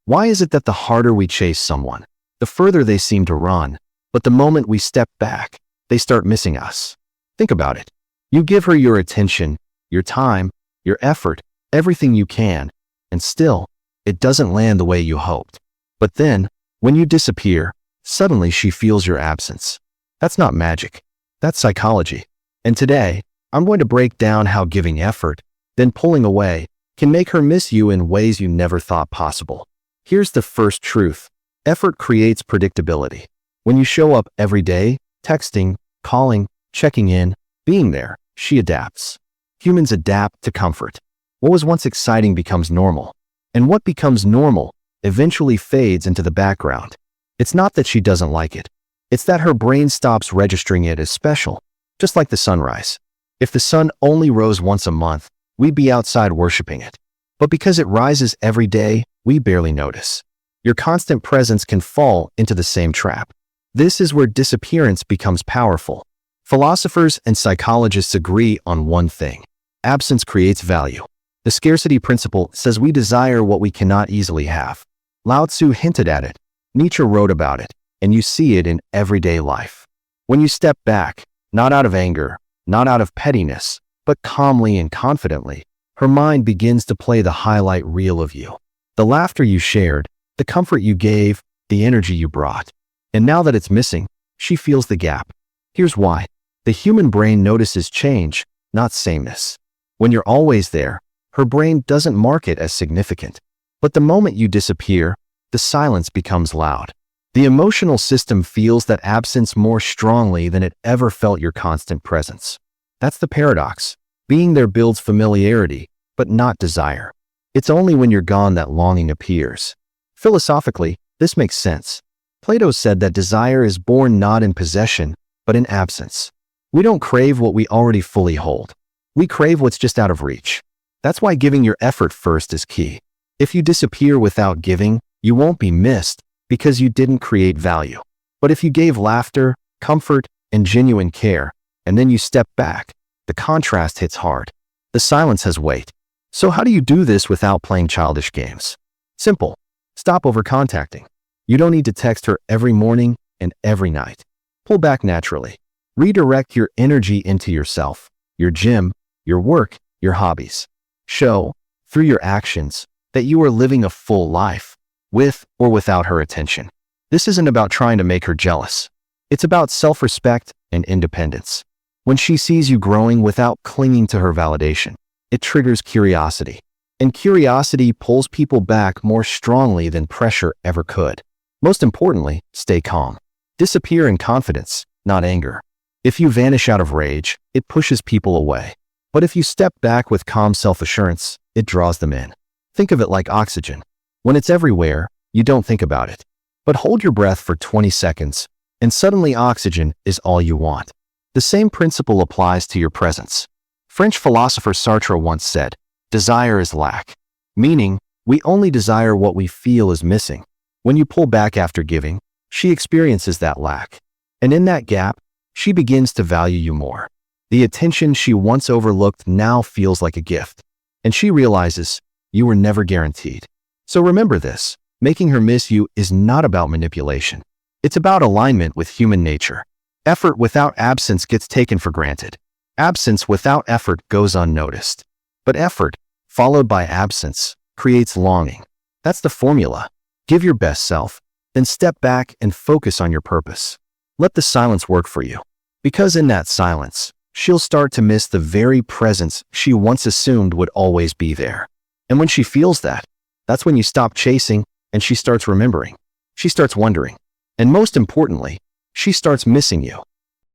Why is it that the harder we chase someone, the further they seem to run, but the moment we step back, they start missing us? Think about it. You give her your attention, your time, your effort, everything you can, and still, it doesn't land the way you hoped. But then, when you disappear, suddenly she feels your absence. That's not magic. That's psychology. And today, I'm going to break down how giving effort, then pulling away, can make her miss you in ways you never thought possible. Here's the first truth. Effort creates predictability. When you show up every day, texting, calling, checking in, being there, she adapts. Humans adapt to comfort. What was once exciting becomes normal. And what becomes normal eventually fades into the background. It's not that she doesn't like it. It's that her brain stops registering it as special, just like the sunrise. If the sun only rose once a month, we'd be outside worshiping it. But because it rises every day, we barely notice. Your constant presence can fall into the same trap. This is where disappearance becomes powerful. Philosophers and psychologists agree on one thing. Absence creates value. The scarcity principle says we desire what we cannot easily have. Lao Tzu hinted at it. Nietzsche wrote about it, and you see it in everyday life. When you step back, not out of anger, not out of pettiness, but calmly and confidently, her mind begins to play the highlight reel of you. The laughter you shared, the comfort you gave, the energy you brought. And now that it's missing, she feels the gap. Here's why. The human brain notices change, not sameness. When you're always there, her brain doesn't mark it as significant. But the moment you disappear, the silence becomes loud. The emotional system feels that absence more strongly than it ever felt your constant presence. That's the paradox. Being there builds familiarity, but not desire. It's only when you're gone that longing appears. Philosophically, this makes sense. Plato said that desire is born not in possession, but in absence. We don't crave what we already fully hold. We crave what's just out of reach. That's why giving your effort first is key. If you disappear without giving, you won't be missed because you didn't create value. But if you gave laughter, comfort, and genuine care, and then you step back, the contrast hits hard. The silence has weight. So how do you do this without playing childish games? Simple. Stop over-contacting. You don't need to text her every morning and every night. Pull back naturally. Redirect your energy into yourself, your gym, your work, your hobbies. Show, through your actions, that you are living a full life, with or without her attention. This isn't about trying to make her jealous. It's about self-respect and independence. When she sees you growing without clinging to her validation, it triggers curiosity. And curiosity pulls people back more strongly than pressure ever could. Most importantly, stay calm. Disappear in confidence, not anger. If you vanish out of rage, it pushes people away. But if you step back with calm self-assurance, it draws them in. Think of it like oxygen. When it's everywhere, you don't think about it. But hold your breath for 20 seconds, and suddenly oxygen is all you want. The same principle applies to your presence. French philosopher Sartre once said, "Desire is lack," meaning we only desire what we feel is missing. When you pull back after giving, she experiences that lack. And in that gap, she begins to value you more. The attention she once overlooked now feels like a gift. And she realizes you were never guaranteed. So remember this, making her miss you is not about manipulation. It's about alignment with human nature. Effort without absence gets taken for granted. Absence without effort goes unnoticed. But effort, followed by absence, creates longing. That's the formula. Give your best self, then step back and focus on your purpose. Let the silence work for you. Because in that silence, she'll start to miss the very presence she once assumed would always be there. And when she feels that, that's when you stop chasing and she starts remembering. She starts wondering. And most importantly, she starts missing you.